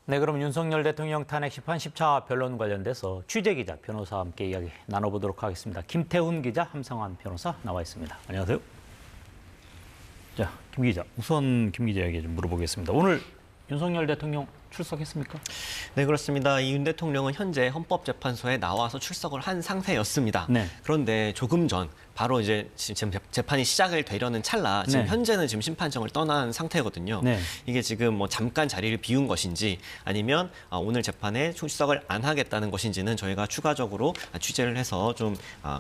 네, 그럼 윤석열 대통령 탄핵 심판 10차 변론 관련돼서 취재기자, 변호사와 함께 이야기 나눠보도록 하겠습니다. 김태훈 기자, 함성환 변호사 나와 있습니다. 안녕하세요. 자, 김 기자, 우선 김 기자에게 좀 물어보겠습니다. 오늘 윤석열 대통령 출석했습니까? 네, 그렇습니다. 이 윤 대통령은 현재 헌법재판소에 나와서 출석을 한 상태였습니다. 네. 그런데 조금 전 바로 이제 지금 재판이 시작을 되려는 찰나 지금 네. 현재는 지금 심판정을 떠난 상태거든요. 네. 이게 지금 뭐 잠깐 자리를 비운 것인지 아니면 오늘 재판에 출석을 안 하겠다는 것인지는 저희가 추가적으로 취재를 해서 좀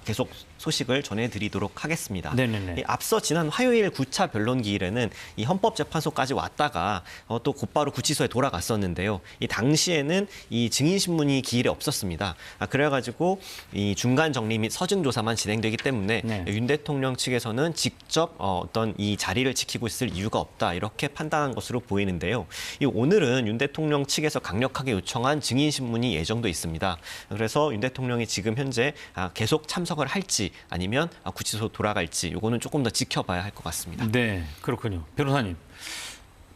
계속 소식을 전해드리도록 하겠습니다. 네네네. 앞서 지난 화요일 9차 변론 기일에는 이 헌법재판소까지 왔다가 또 곧바로 구치소에 돌아갔었는데요. 이 당시에는 이 증인신문이 기일에 없었습니다. 그래가지고 이 중간 정리 및 서증 조사만 진행되기 때문에 네. 윤 대통령 측에서는 직접 어떤 이 자리를 지키고 있을 이유가 없다 이렇게 판단한 것으로 보이는데요. 오늘은 윤 대통령 측에서 강력하게 요청한 증인신문이 예정돼 있습니다. 그래서 윤 대통령이 지금 현재 계속 참석을 할지 아니면 구치소 돌아갈지 이거는 조금 더 지켜봐야 할 것 같습니다. 네, 그렇군요. 변호사님,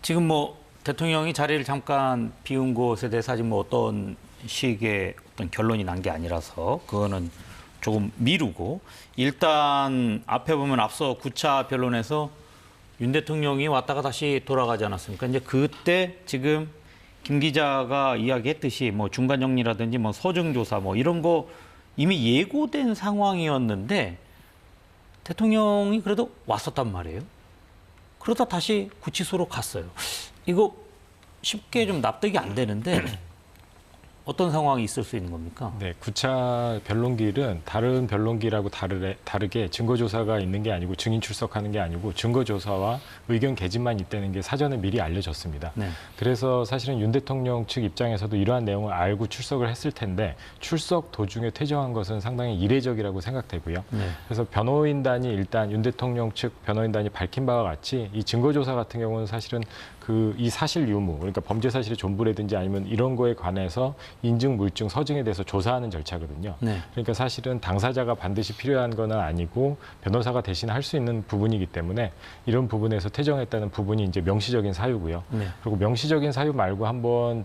지금 뭐 대통령이 자리를 잠깐 비운 곳에 대해서 아직 뭐 어떤 식의 어떤 결론이 난 게 아니라서 그거는 조금 미루고, 일단 앞에 보면 앞서 9차 변론에서 윤 대통령이 왔다가 다시 돌아가지 않았습니까? 이제 그때 지금 김 기자가 이야기했듯이 뭐 중간 정리라든지 뭐 서증 조사 뭐 이런 거 이미 예고된 상황이었는데 대통령이 그래도 왔었단 말이에요. 그러다 다시 구치소로 갔어요. 이거 쉽게 좀 납득이 안 되는데 어떤 상황이 있을 수 있는 겁니까? 네, 9차 변론기일은 다른 변론기일하고 다르게 증거조사가 있는 게 아니고 증인 출석하는 게 아니고 증거조사와 의견 개진만 있다는 게 사전에 미리 알려졌습니다. 네. 그래서 사실은 윤 대통령 측 입장에서도 이러한 내용을 알고 출석을 했을 텐데 출석 도중에 퇴정한 것은 상당히 이례적이라고 생각되고요. 네. 그래서 변호인단이 일단 윤 대통령 측 변호인단이 밝힌 바와 같이 이 증거조사 같은 경우는 사실은 이 사실 유무, 그러니까 범죄 사실의 존부라든지 아니면 이런 거에 관해서 인증, 물증, 서증에 대해서 조사하는 절차거든요. 네. 그러니까 사실은 당사자가 반드시 필요한 건 아니고 변호사가 대신 할 수 있는 부분이기 때문에 이런 부분에서 퇴정했다는 부분이 이제 명시적인 사유고요. 네. 그리고 명시적인 사유 말고 한번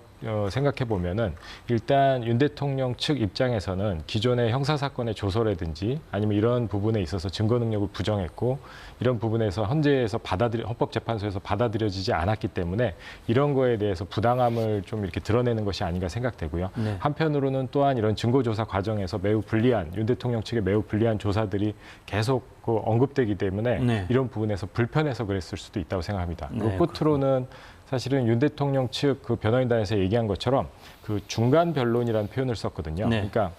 생각해 보면은 일단 윤 대통령 측 입장에서는 기존의 형사 사건의 조서라든지 아니면 이런 부분에 있어서 증거 능력을 부정했고 이런 부분에서 헌재에서 헌법재판소에서 받아들여지지 않았기 때문에 이런 거에 대해서 부당함을 좀 이렇게 드러내는 것이 아닌가 생각되고요. 네. 한편으로는 또한 이런 증거조사 과정에서 매우 불리한 윤 대통령 측의 매우 불리한 조사들이 계속 언급되기 때문에 네. 이런 부분에서 불편해서 그랬을 수도 있다고 생각합니다. 네, 그리고 끝으로는 사실은 윤 대통령 측 그 변호인단에서 얘기한 것처럼 그 중간 변론이라는 표현을 썼거든요. 네. 그러니까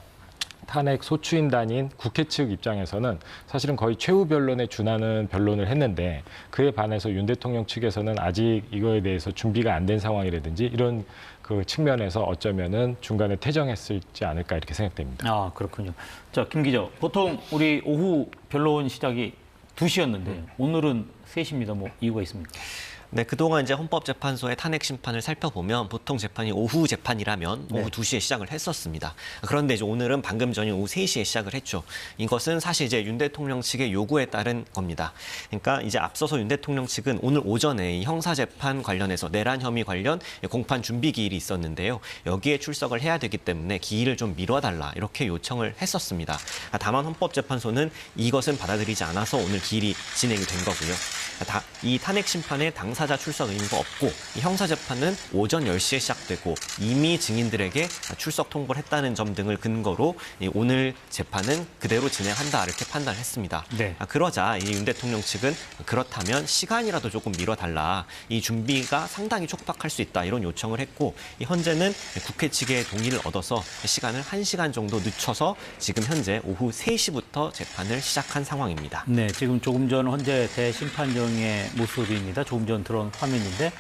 탄핵 소추인단인 국회 측 입장에서는 사실은 거의 최후 변론에 준하는 변론을 했는데 그에 반해서 윤 대통령 측에서는 아직 이거에 대해서 준비가 안 된 상황이라든지 이런 그 측면에서 어쩌면은 중간에 퇴정했을지 않을까 이렇게 생각됩니다. 아, 그렇군요. 자, 김 기자, 보통 우리 오후 변론 시작이 2시였는데 오늘은 3시입니다. 뭐 이유가 있습니까? 네, 그동안 이제 헌법재판소의 탄핵 심판을 살펴보면 보통 재판이 오후 재판이라면 네. 오후 2시에 시작을 했었습니다. 그런데 이제 오늘은 방금 전인 오후 3시에 시작을 했죠. 이것은 사실 이제 윤 대통령 측의 요구에 따른 겁니다. 그러니까 이제 앞서서 윤 대통령 측은 오늘 오전에 이 형사재판 관련해서 내란 혐의 관련 공판 준비 기일이 있었는데요. 여기에 출석을 해야 되기 때문에 기일을 좀 미뤄달라 이렇게 요청을 했었습니다. 다만 헌법재판소는 이것은 받아들이지 않아서 오늘 기일이 진행이 된 거고요. 이 탄핵 심판에 당사자 출석 의무가 없고 이 형사재판은 오전 10시에 시작되고 이미 증인들에게 출석 통보를 했다는 점 등을 근거로 오늘 재판은 그대로 진행한다 이렇게 판단을 했습니다. 네. 그러자 이 윤 대통령 측은 그렇다면 시간이라도 조금 미뤄달라. 이 준비가 상당히 촉박할 수 있다 이런 요청을 했고 현재는 국회 측의 동의를 얻어서 시간을 1시간 정도 늦춰서 지금 현재 오후 3시부터 재판을 시작한 상황입니다. 네, 지금 조금 전 헌재 대심판정의 모습입니다. 조금 전 들어온 화면인데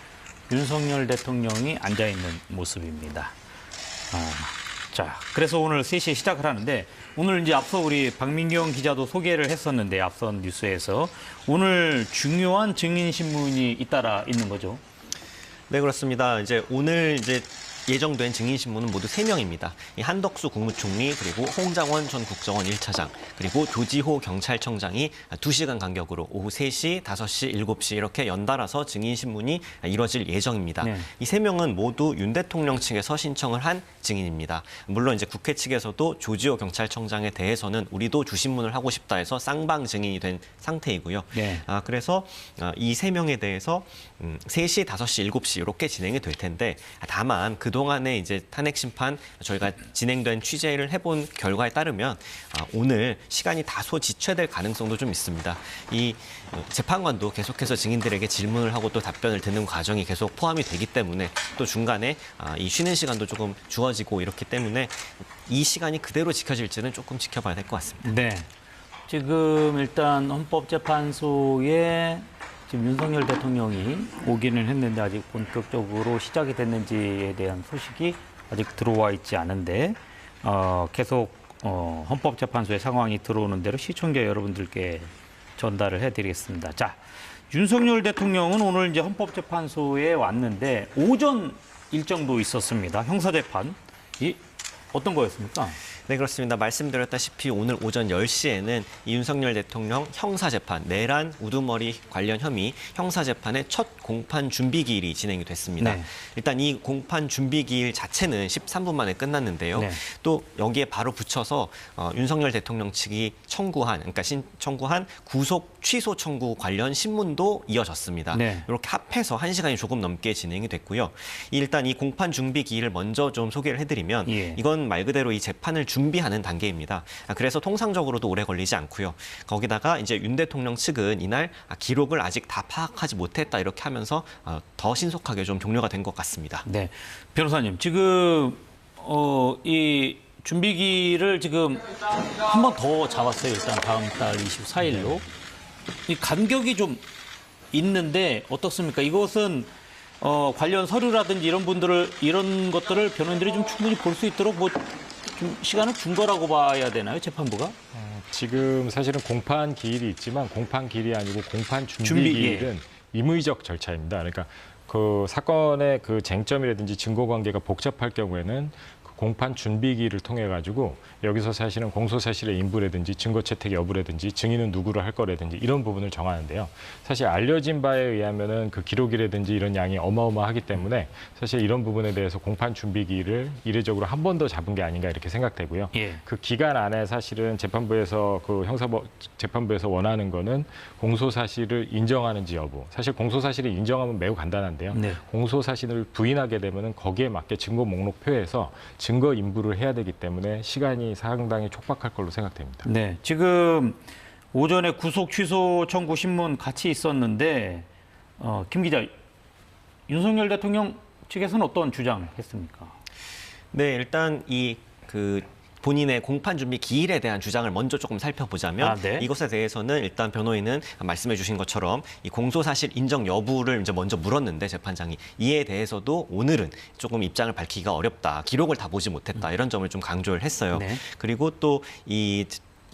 윤석열 대통령이 앉아있는 모습입니다. 자, 그래서 오늘 3시에 시작을 하는데 오늘 이제 앞서 우리 박민경 기자도 소개를 했었는데 앞선 뉴스에서 오늘 중요한 증인신문이 잇따라 있는 거죠. 네, 그렇습니다. 이제 오늘 이제 예정된 증인 신문은 모두 3명입니다. 이 한덕수 국무총리 그리고 홍장원 전 국정원 1차장 그리고 조지호 경찰청장이 2시간 간격으로 오후 3시, 5시, 7시 이렇게 연달아서 증인 신문이 이뤄질 예정입니다. 네. 이 3명은 모두 윤 대통령 측에서 신청을 한 증인입니다. 물론 이제 국회 측에서도 조지호 경찰청장에 대해서는 우리도 주신문을 하고 싶다 해서 쌍방 증인이 된 상태이고요. 네. 그래서 이 3명에 대해서 3시, 5시, 7시 이렇게 진행이 될 텐데 다만 그동안에 이제 탄핵 심판 저희가 진행된 취재를 해본 결과에 따르면 오늘 시간이 다소 지체될 가능성도 좀 있습니다. 이 재판관도 계속해서 증인들에게 질문을 하고 또 답변을 듣는 과정이 계속 포함이 되기 때문에 또 중간에 이 쉬는 시간도 조금 주어지고 이렇기 때문에 이 시간이 그대로 지켜질지는 조금 지켜봐야 될 것 같습니다. 네. 지금 일단 헌법재판소에 지금 윤석열 대통령이 오기는 했는데 아직 본격적으로 시작이 됐는지에 대한 소식이 아직 들어와 있지 않은데 계속 헌법재판소의 상황이 들어오는 대로 시청자 여러분들께 전달을 해드리겠습니다. 자, 윤석열 대통령은 오늘 이제 헌법재판소에 왔는데 오전 일정도 있었습니다. 형사재판. 이 어떤 거였습니까? 네, 그렇습니다. 말씀드렸다시피 오늘 오전 10시에는 이 윤석열 대통령 형사재판, 내란 우두머리 관련 혐의 형사재판의 첫 공판 준비기일이 진행이 됐습니다. 네. 일단 이 공판 준비기일 자체는 13분 만에 끝났는데요. 네. 또 여기에 바로 붙여서 윤석열 대통령 측이 청구한 구속 취소 청구 관련 신문도 이어졌습니다. 네. 이렇게 합해서 1시간이 조금 넘게 진행이 됐고요. 일단 이 공판 준비기일을 먼저 좀 소개를 해드리면 예. 이건 말 그대로 이 재판을 준비하는 단계입니다. 그래서 통상적으로도 오래 걸리지 않고요. 거기다가 이제 윤 대통령 측은 이날 기록을 아직 다 파악하지 못했다 이렇게 하면서 더 신속하게 좀 종료가 된 것 같습니다. 네. 변호사님, 지금 이 준비기를 지금 한 번 더 잡았어요. 일단 다음 달 24일로. 이 간격이 좀 있는데 어떻습니까? 이것은 관련 서류라든지 이런 것들을 변호인들이 좀 충분히 볼 수 있도록 뭐 좀 시간을 준 거라고 봐야 되나요, 재판부가? 지금 사실은 공판 기일이 있지만 공판 기일이 아니고 공판 준비 기일은 임의적 절차입니다. 그러니까 그 사건의 그 쟁점이라든지 증거 관계가 복잡할 경우에는 그 공판 준비 기일을 통해 가지고 여기서 사실은 공소 사실의 인부라든지 증거 채택 여부라든지 증인은 누구를 할 거라든지 이런 부분을 정하는데요. 사실 알려진 바에 의하면은 그 기록이라든지 이런 양이 어마어마하기 때문에 사실 이런 부분에 대해서 공판 준비 기일을 이례적으로 한 번 더 잡은 게 아닌가 이렇게 생각되고요. 예. 그 기간 안에 사실은 재판부에서 재판부에서 원하는 거는 공소 사실을 인정하는지 여부. 사실 공소 사실을 인정하면 매우 간단한데요. 네. 공소 사실을 부인하게 되면은 거기에 맞게 증거 목록표에서 증거 인부를 해야 되기 때문에 시간이 상당히 촉박할 걸로 생각됩니다. 네. 지금 오전에 구속 취소 청구 신문 같이 있었는데 김 기자, 윤석열 대통령 측에서는 어떤 주장을 했습니까? 네, 일단 본인의 공판 준비 기일에 대한 주장을 먼저 조금 살펴보자면 네. 이것에 대해서는 일단 변호인은 말씀해 주신 것처럼 이 공소사실 인정 여부를 이제 먼저 물었는데 재판장이 이에 대해서도 오늘은 조금 입장을 밝히기가 어렵다. 기록을 다 보지 못했다. 이런 점을 좀 강조를 했어요. 네. 그리고 또 이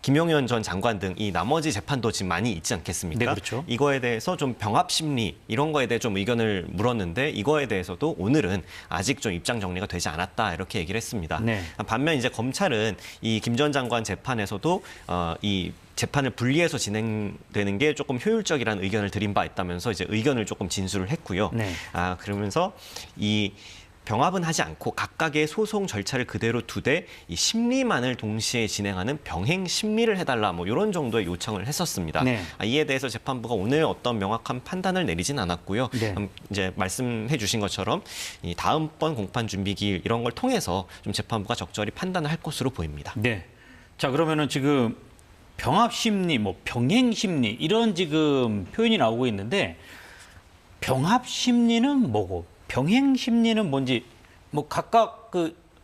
김용현 전 장관 등 이 나머지 재판도 지금 많이 있지 않겠습니까? 네, 그렇죠. 이거에 대해서 좀 병합 심리 이런 거에 대해 좀 의견을 물었는데 이거에 대해서도 오늘은 아직 좀 입장 정리가 되지 않았다 이렇게 얘기를 했습니다. 네. 반면 이제 검찰은 이 김 전 장관 재판에서도 이 재판을 분리해서 진행되는 게 조금 효율적이라는 의견을 드린 바 있다면서 이제 의견을 조금 진술을 했고요. 네. 그러면서 이 병합은 하지 않고 각각의 소송 절차를 그대로 두되 이 심리만을 동시에 진행하는 병행 심리를 해달라 뭐 이런 정도의 요청을 했었습니다. 네. 이에 대해서 재판부가 오늘 어떤 명확한 판단을 내리진 않았고요. 네. 이제 말씀해주신 것처럼 이 다음번 공판 준비기일 이런 걸 통해서 좀 재판부가 적절히 판단을 할 것으로 보입니다. 네. 자, 그러면은 지금 병합 심리, 뭐 병행 심리 이런 지금 표현이 나오고 있는데 병합 심리는 뭐고 병행 심리는 뭔지 뭐 각각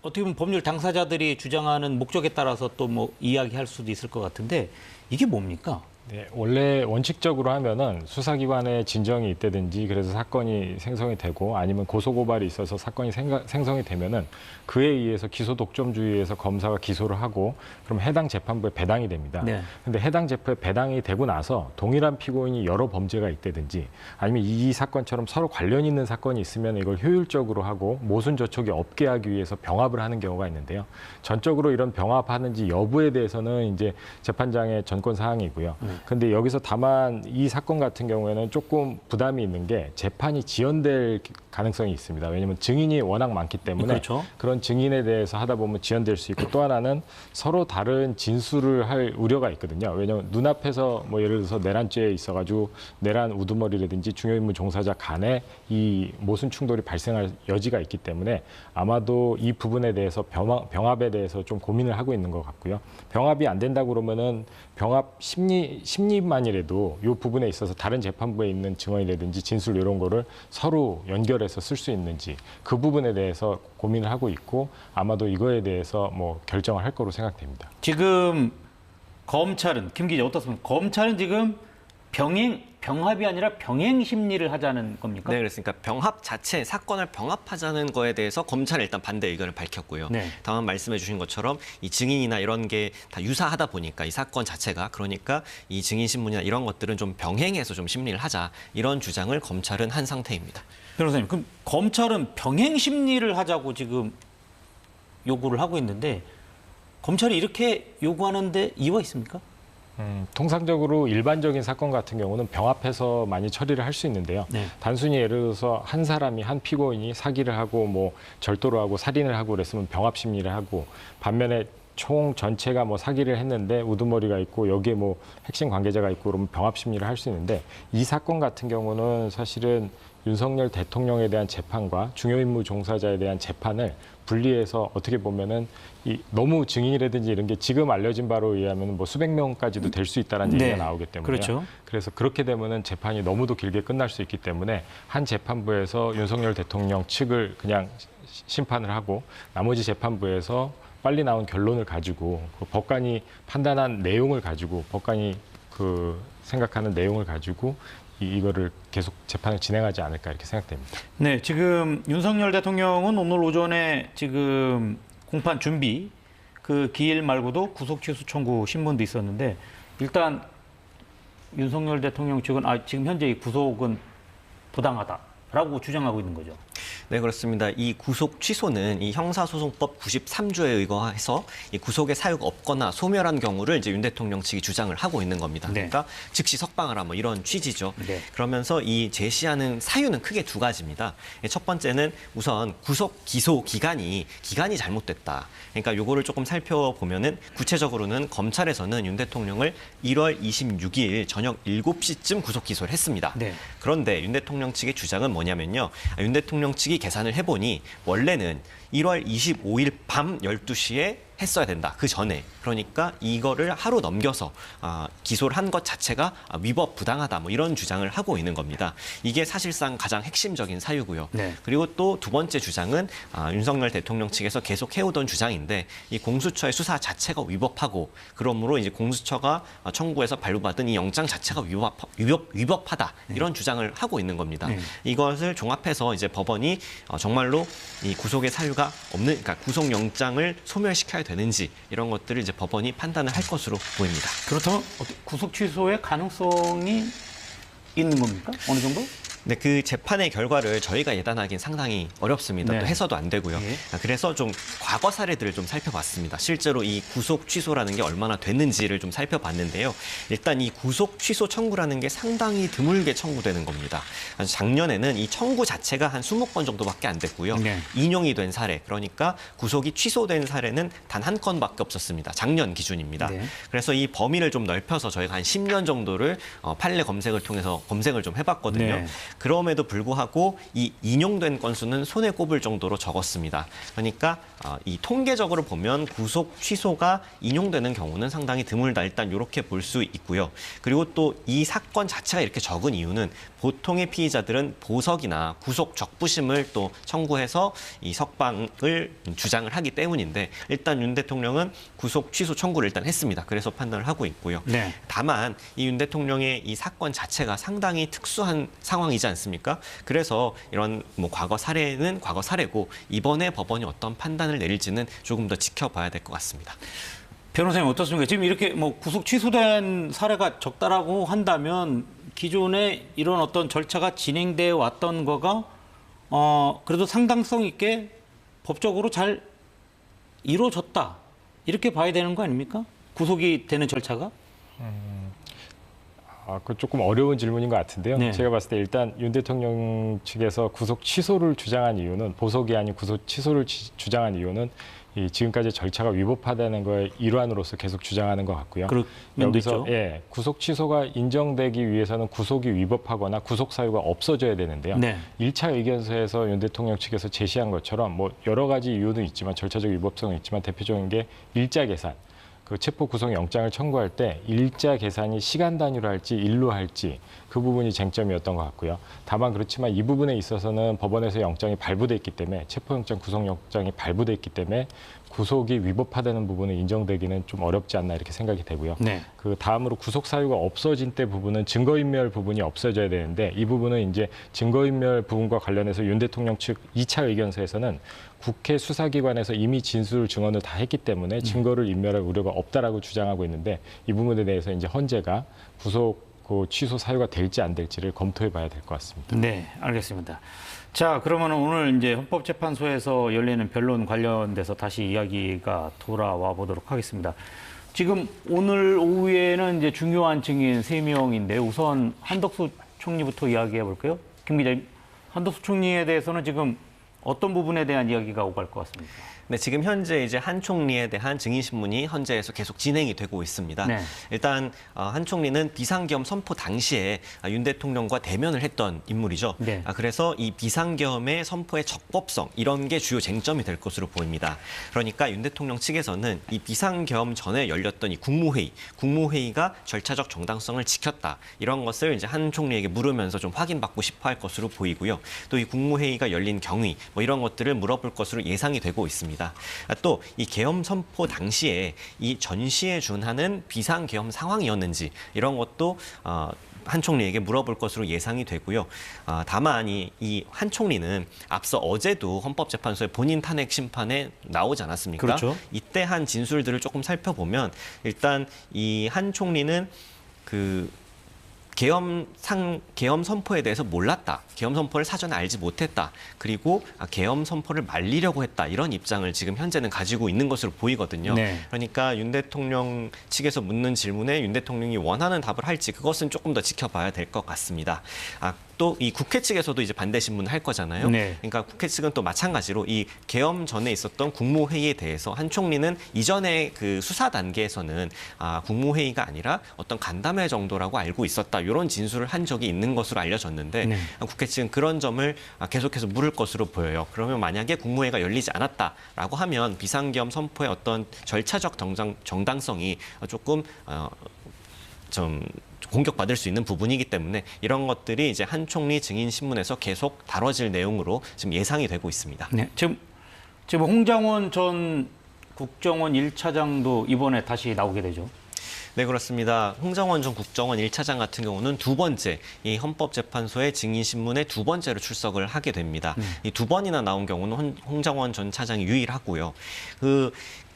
어떻게 보면 법률 당사자들이 주장하는 목적에 따라서 또 뭐 이야기할 수도 있을 것 같은데 이게 뭡니까? 네, 원래 원칙적으로 하면은 수사기관에 진정이 있다든지 그래서 사건이 생성이 되고 아니면 고소고발이 있어서 사건이 생성이 되면은 그에 의해서 기소 독점주의에서 검사가 기소를 하고 그럼 해당 재판부에 배당이 됩니다. 네. 근데 해당 재판에 배당이 되고 나서 동일한 피고인이 여러 범죄가 있다든지 아니면 이 사건처럼 서로 관련 있는 사건이 있으면 이걸 효율적으로 하고 모순 저촉이 없게 하기 위해서 병합을 하는 경우가 있는데요. 전적으로 이런 병합하는지 여부에 대해서는 이제 재판장의 전권 사항이고요. 근데 여기서 다만 이 사건 같은 경우에는 조금 부담이 있는 게 재판이 지연될 가능성이 있습니다. 왜냐하면 증인이 워낙 많기 때문에 그렇죠. 그런 증인에 대해서 하다 보면 지연될 수 있고 또 하나는 서로 다른 진술을 할 우려가 있거든요. 왜냐하면 눈앞에서 뭐 예를 들어서 내란죄에 있어가지고 내란 우두머리라든지 중요인물 종사자 간에 이 모순 충돌이 발생할 여지가 있기 때문에 아마도 이 부분에 대해서 병합에 대해서 좀 고민을 하고 있는 것 같고요. 병합이 안 된다고 그러면은 병합 심리만이라도 이 부분에 있어서 다른 재판부에 있는 증언이라든지 진술 이런 거를 서로 연결해서 쓸 수 있는지 그 부분에 대해서 고민을 하고 있고 아마도 이거에 대해서 뭐 결정을 할 거로 생각됩니다. 지금 검찰은 김 기자 어떻습니까? 검찰은 지금 병합이 아니라 병행 심리를 하자는 겁니까? 네, 그렇습니까? 병합 자체 사건을 병합하자는 거에 대해서 검찰은 일단 반대 의견을 밝혔고요. 네. 다만 말씀해 주신 것처럼 이 증인이나 이런 게 다 유사하다 보니까 이 사건 자체가 그러니까 이 증인 신문이나 이런 것들은 좀 병행해서 좀 심리를 하자 이런 주장을 검찰은 한 상태입니다. 변호사님, 그럼 검찰은 병행 심리를 하자고 지금 요구를 하고 있는데 검찰이 이렇게 요구하는데 이유가 있습니까? 통상적으로 일반적인 사건 같은 경우는 병합해서 많이 처리를 할 수 있는데요. 네. 단순히 예를 들어서 한 사람이 한 피고인이 사기를 하고 뭐 절도를 하고 살인을 하고 그랬으면 병합 심리를 하고 반면에 총 전체가 뭐 사기를 했는데 우두머리가 있고 여기에 뭐 핵심 관계자가 있고 그러면 병합 심리를 할 수 있는데 이 사건 같은 경우는 사실은 윤석열 대통령에 대한 재판과 중요인물 종사자에 대한 재판을 분리해서 어떻게 보면은 이 너무 증인이라든지 이런 게 지금 알려진 바로 의하면 뭐 수백 명까지도 될 수 있다는 네. 얘기가 나오기 때문에 그렇죠. 그래서 그렇게 되면은 재판이 너무도 길게 끝날 수 있기 때문에 한 재판부에서 윤석열 대통령 측을 그냥 심판을 하고 나머지 재판부에서 빨리 나온 결론을 가지고 그 법관이 판단한 내용을 가지고 법관이 그 생각하는 내용을 가지고 이거를 계속 재판을 진행하지 않을까 이렇게 생각됩니다. 네, 지금 윤석열 대통령은 오늘 오전에 지금 공판 준비 그 기일 말고도 구속 취소 청구 신문도 있었는데 일단 윤석열 대통령 측은 지금 현재 이 구속은 부당하다라고 주장하고 있는 거죠. 네, 그렇습니다. 이 구속 취소는 이 형사소송법 93조에 의거해서 이 구속의 사유가 없거나 소멸한 경우를 이제 윤 대통령 측이 주장을 하고 있는 겁니다. 네. 그러니까 즉시 석방하라 뭐 이런 취지죠. 네. 그러면서 이 제시하는 사유는 크게 두 가지입니다. 첫 번째는 우선 구속 기소 기간이 잘못됐다. 그러니까 요거를 조금 살펴보면은 구체적으로는 검찰에서는 윤 대통령을 1월 26일 저녁 7시쯤 구속 기소를 했습니다. 네. 그런데 윤 대통령 측의 주장은 뭐냐면요. 윤 대통령 측이 계산을 해보니 원래는 1월 25일 밤 12시에 했어야 된다. 그 전에. 그러니까 이거를 하루 넘겨서 기소를 한 것 자체가 위법 부당하다. 뭐 이런 주장을 하고 있는 겁니다. 이게 사실상 가장 핵심적인 사유고요. 네. 그리고 또 두 번째 주장은 윤석열 대통령 측에서 계속 해오던 주장인데 이 공수처의 수사 자체가 위법하고 그러므로 이제 공수처가 청구해서 발부받은 이 영장 자체가 위법하다. 이런 주장을 하고 있는 겁니다. 네. 이것을 종합해서 이제 법원이 정말로 이 구속의 사유가 없는, 그러니까 구속영장을 소멸시켜야 되는지 이런 것들을 이제 법원이 판단을 할 것으로 보입니다. 그렇다면 구속 취소의 가능성이 있는 겁니까? 어느 정도? 네, 그 재판의 결과를 저희가 예단하기는 상당히 어렵습니다. 네. 또 해서도 안 되고요. 예. 그래서 좀 과거 사례들을 좀 살펴봤습니다. 실제로 이 구속 취소라는 게 얼마나 됐는지를 좀 살펴봤는데요. 일단 이 구속 취소 청구라는 게 상당히 드물게 청구되는 겁니다. 작년에는 이 청구 자체가 한 20건 정도밖에 안 됐고요. 네. 인용이 된 사례, 그러니까 구속이 취소된 사례는 단 한 건밖에 없었습니다. 작년 기준입니다. 네. 그래서 이 범위를 좀 넓혀서 저희가 한 10년 정도를 판례 검색을 통해서 검색을 좀 해봤거든요. 네. 그럼에도 불구하고 이 인용된 건수는 손에 꼽을 정도로 적었습니다. 그러니까 이 통계적으로 보면 구속 취소가 인용되는 경우는 상당히 드물다. 일단 이렇게 볼 수 있고요. 그리고 또 이 사건 자체가 이렇게 적은 이유는 보통의 피의자들은 보석이나 구속 적부심을 또 청구해서 이 석방을 주장을 하기 때문인데 일단 윤 대통령은 구속 취소 청구를 일단 했습니다. 그래서 판단을 하고 있고요. 네. 다만 이 윤 대통령의 이 사건 자체가 상당히 특수한 상황이지 않습니까? 그래서 이런 뭐 과거 사례는 과거 사례고 이번에 법원이 어떤 판단을 내릴지는 조금 더 지켜봐야 될 것 같습니다. 변호사님 어떻습니까? 지금 이렇게 뭐 구속 취소된 사례가 적다라고 한다면 기존에 이런 어떤 절차가 진행돼 왔던 거가 그래도 상당성 있게 법적으로 잘 이루어졌다. 이렇게 봐야 되는 거 아닙니까? 구속이 되는 절차가? 그 조금 어려운 질문인 것 같은데요. 네. 제가 봤을 때 일단 윤 대통령 측에서 구속 취소를 주장한 이유는 보석이 아닌 구속 취소를 주장한 이유는 이 지금까지 절차가 위법하다는 거의 일환으로서 계속 주장하는 것 같고요. 그런 면도 여기서 있죠. 구속 취소가 인정되기 위해서는 구속이 위법하거나 구속 사유가 없어져야 되는데요. 네. 1차 의견서에서 윤 대통령 측에서 제시한 것처럼 뭐 여러 가지 이유는 있지만 절차적 위법성은 있지만 대표적인 게 일자 계산. 그 체포 구속 영장을 청구할 때 일자 계산이 시간 단위로 할지 일로 할지 그 부분이 쟁점이었던 것 같고요. 다만 그렇지만 이 부분에 있어서는 법원에서 영장이 발부돼 있기 때문에 체포영장 구속영장이 발부돼 있기 때문에 구속이 위법하다는 부분은 인정되기는 좀 어렵지 않나 이렇게 생각이 되고요. 네. 그 다음으로 구속 사유가 없어진 때 부분은 증거인멸 부분이 없어져야 되는데 이 부분은 이제 증거인멸 부분과 관련해서 윤 대통령 측 2차 의견서에서는 국회 수사기관에서 이미 진술 증언을 다 했기 때문에 증거를 인멸할 우려가 없다라고 주장하고 있는데 이 부분에 대해서 이제 헌재가 구속 취소 사유가 될지 안 될지를 검토해 봐야 될 것 같습니다. 네, 알겠습니다. 자, 그러면 오늘 이제 헌법재판소에서 열리는 변론 관련돼서 다시 이야기가 돌아와 보도록 하겠습니다. 지금 오늘 오후에는 이제 중요한 증인 3명인데 우선 한덕수 총리부터 이야기해 볼까요? 김 기자님, 한덕수 총리에 대해서는 지금 어떤 부분에 대한 이야기가 오갈 것 같습니까? 네, 지금 현재 이제 한 총리에 대한 증인 신문이 헌재에서 계속 진행이 되고 있습니다. 네. 일단 한 총리는 비상계엄 선포 당시에 윤 대통령과 대면을 했던 인물이죠. 네. 그래서 이 비상계엄의 선포의 적법성 이런 게 주요 쟁점이 될 것으로 보입니다. 그러니까 윤 대통령 측에서는 이 비상계엄 전에 열렸던 이 국무회의가 절차적 정당성을 지켰다 이런 것을 이제 한 총리에게 물으면서 좀 확인받고 싶어할 것으로 보이고요. 또 이 국무회의가 열린 경위 뭐 이런 것들을 물어볼 것으로 예상이 되고 있습니다. 또 이 계엄 선포 당시에 이 전시에 준하는 비상 계엄 상황이었는지 이런 것도 한 총리에게 물어볼 것으로 예상이 되고요. 다만 이 한 총리는 앞서 어제도 헌법재판소의 본인 탄핵 심판에 나오지 않았습니까? 그렇죠. 이때 한 진술들을 조금 살펴보면 일단 이 한 총리는 계엄 선포에 대해서 몰랐다. 계엄 선포를 사전에 알지 못했다. 그리고 계엄 선포를 말리려고 했다. 이런 입장을 지금 현재는 가지고 있는 것으로 보이거든요. 네. 그러니까 윤 대통령 측에서 묻는 질문에 윤 대통령이 원하는 답을 할지 그것은 조금 더 지켜봐야 될 것 같습니다. 또 이 국회 측에서도 이제 반대 신문을 할 거잖아요. 네. 그러니까 국회 측은 또 마찬가지로 이 계엄 전에 있었던 국무회의에 대해서 한 총리는 이전에 그 수사 단계에서는 국무회의가 아니라 어떤 간담회 정도라고 알고 있었다. 이런 진술을 한 적이 있는 것으로 알려졌는데 네. 국회 측은 그런 점을 계속해서 물을 것으로 보여요. 그러면 만약에 국무회의가 열리지 않았다라고 하면 비상계엄 선포의 어떤 절차적 정당성이 조금 좀 공격받을 수 있는 부분이기 때문에 이런 것들이 이제 한 총리 증인 신문에서 계속 다뤄질 내용으로 지금 예상이 되고 있습니다. 네, 지금 홍장원 전 국정원 1차장도 이번에 다시 나오게 되죠. 네, 그렇습니다. 홍장원 전 국정원 1차장 같은 경우는 두 번째 이 헌법재판소의 증인신문에 두 번째로 출석을 하게 됩니다. 이 두 번이나 나온 경우는 홍장원 전 차장이 유일하고요.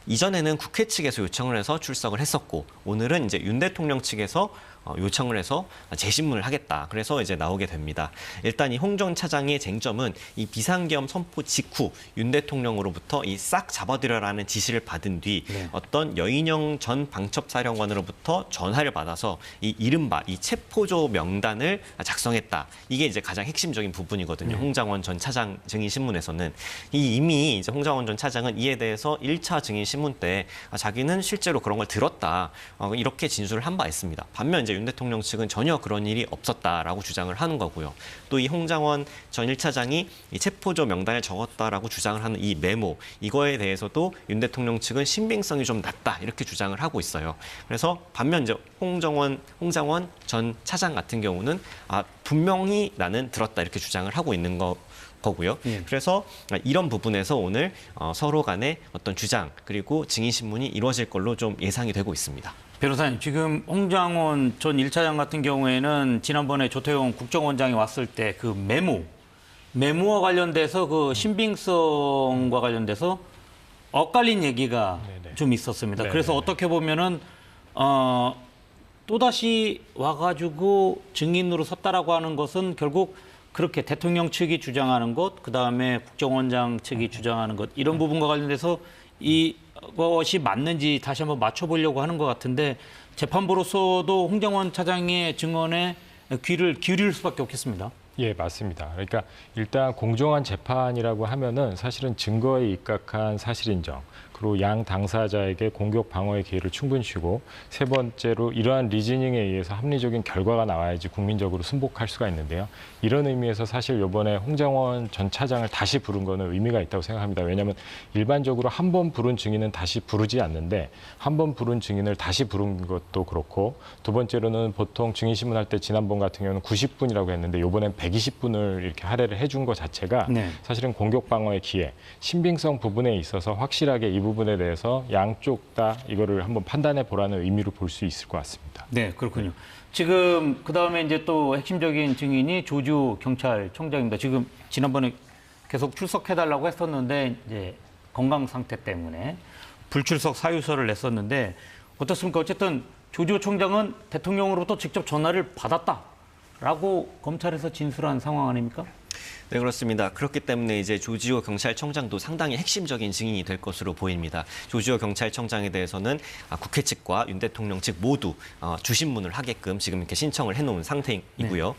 이전에는 국회 측에서 요청을 해서 출석을 했었고 오늘은 이제 윤 대통령 측에서 요청을 해서 재신문을 하겠다. 그래서 이제 나오게 됩니다. 일단 이 홍 전 차장의 쟁점은 이 비상계엄 선포 직후 윤 대통령으로부터 이 싹 잡아들여라는 지시를 받은 뒤 네. 어떤 여인영 전 방첩사령관으로부터 전화를 받아서 이 이른바 이 체포조 명단을 작성했다. 이게 이제 가장 핵심적인 부분이거든요. 홍장원 전 차장 증인 신문에서는 이미 이제 홍장원 전 차장은 이에 대해서 1차 증인 신문 신문 때 자기는 실제로 그런 걸 들었다 이렇게 진술을 한 바 있습니다. 반면 이제 윤 대통령 측은 전혀 그런 일이 없었다라고 주장을 하는 거고요. 또 이 홍장원 전 1차장이 이 체포조 명단에 적었다라고 주장을 하는 이 메모 이거에 대해서도 윤 대통령 측은 신빙성이 좀 낮다 이렇게 주장을 하고 있어요. 그래서 반면 이제 홍장원 전 차장 같은 경우는 분명히 나는 들었다 이렇게 주장을 하고 있는 거고요. 그래서 이런 부분에서 오늘 서로 간의 어떤 주장 그리고 증인 신문이 이루어질 걸로 좀 예상이 되고 있습니다. 변호사님, 지금 홍장원 전 1차장 같은 경우에는 지난번에 조태용 국정원장이 왔을 때 그 메모와 관련돼서 그 신빙성과 관련돼서 엇갈린 얘기가 네네. 좀 있었습니다. 네네. 그래서 어떻게 보면은 또다시 와가지고 증인으로 섰다라고 하는 것은 결국 그렇게 대통령 측이 주장하는 것, 그다음에 국정원장 측이 주장하는 것 이런 부분과 관련돼서 이것이 맞는지 다시 한번 맞춰보려고 하는 것 같은데 재판부로서도 홍장원 차장의 증언에 귀를 기울일 수밖에 없겠습니다. 예, 맞습니다. 그러니까 일단 공정한 재판이라고 하면은 사실은 증거에 입각한 사실 인정, 그리고 양 당사자에게 공격 방어의 기회를 충분히 주고 세 번째로 이러한 리즈닝에 의해서 합리적인 결과가 나와야지 국민적으로 승복할 수가 있는데요. 이런 의미에서 사실 이번에 홍장원 전 차장을 다시 부른 거는 의미가 있다고 생각합니다. 왜냐하면 일반적으로 한 번 부른 증인은 다시 부르지 않는데 한 번 부른 증인을 다시 부른 것도 그렇고 두 번째로는 보통 증인 신문할 때 지난번 같은 경우는 90분이라고 했는데 이번엔 120분을 이렇게 할애를 해준 것 자체가 네. 사실은 공격 방어의 기회, 신빙성 부분에 있어서 확실하게 이 부분에 대해서 양쪽 다 이거를 한번 판단해 보라는 의미로 볼 수 있을 것 같습니다. 네, 그렇군요. 지금 그다음에 이제 또 핵심적인 증인이 조지호 경찰청장입니다. 지금 지난번에 계속 출석해달라고 했었는데 이제 건강 상태 때문에 불출석 사유서를 냈었는데 어떻습니까? 어쨌든 조지호 총장은 대통령으로부터 직접 전화를 받았다라고 검찰에서 진술한 상황 아닙니까? 네, 그렇습니다. 그렇기 때문에 이제 조지호 경찰청장도 상당히 핵심적인 증인이 될 것으로 보입니다. 조지호 경찰청장에 대해서는 국회 측과 윤 대통령 측 모두 주신문을 하게끔 지금 이렇게 신청을 해놓은 상태이고요.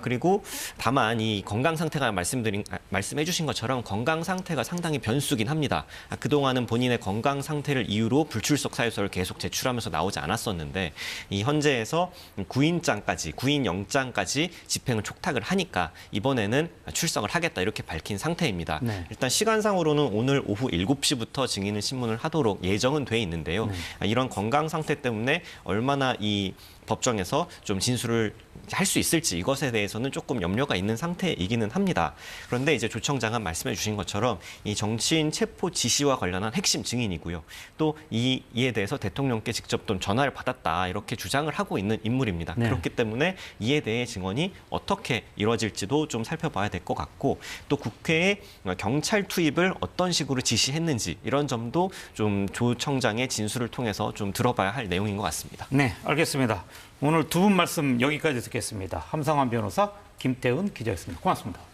그리고 다만 이 건강 상태가 말씀해주신 것처럼 건강 상태가 상당히 변수긴 합니다. 그동안은 본인의 건강 상태를 이유로 불출석 사유서를 계속 제출하면서 나오지 않았었는데 이 현재에서 구인 영장까지 집행을 촉탁을 하니까 이번에는 출석을 하겠다 이렇게 밝힌 상태입니다. 네. 일단 시간상으로는 오늘 오후 7시부터 증인을 신문을 하도록 예정은 돼 있는데요. 이런 건강 상태 때문에 얼마나 이 법정에서 좀 진술을 할 수 있을지 이것에 대해서는 조금 염려가 있는 상태이기는 합니다. 그런데 이제 조 청장은 말씀해 주신 것처럼 이 정치인 체포 지시와 관련한 핵심 증인이고요. 또 이에 대해서 대통령께 직접 좀 전화를 받았다 이렇게 주장을 하고 있는 인물입니다. 네. 그렇기 때문에 이에 대해 증언이 어떻게 이루어질지도 좀 살펴봐야 될 것 같고 또 국회에 경찰 투입을 어떤 식으로 지시했는지 이런 점도 좀 조 청장의 진술을 통해서 좀 들어봐야 할 내용인 것 같습니다. 네, 알겠습니다. 오늘 두 분 말씀 여기까지 듣겠습니다. 함상환 변호사, 김태훈 기자였습니다. 고맙습니다.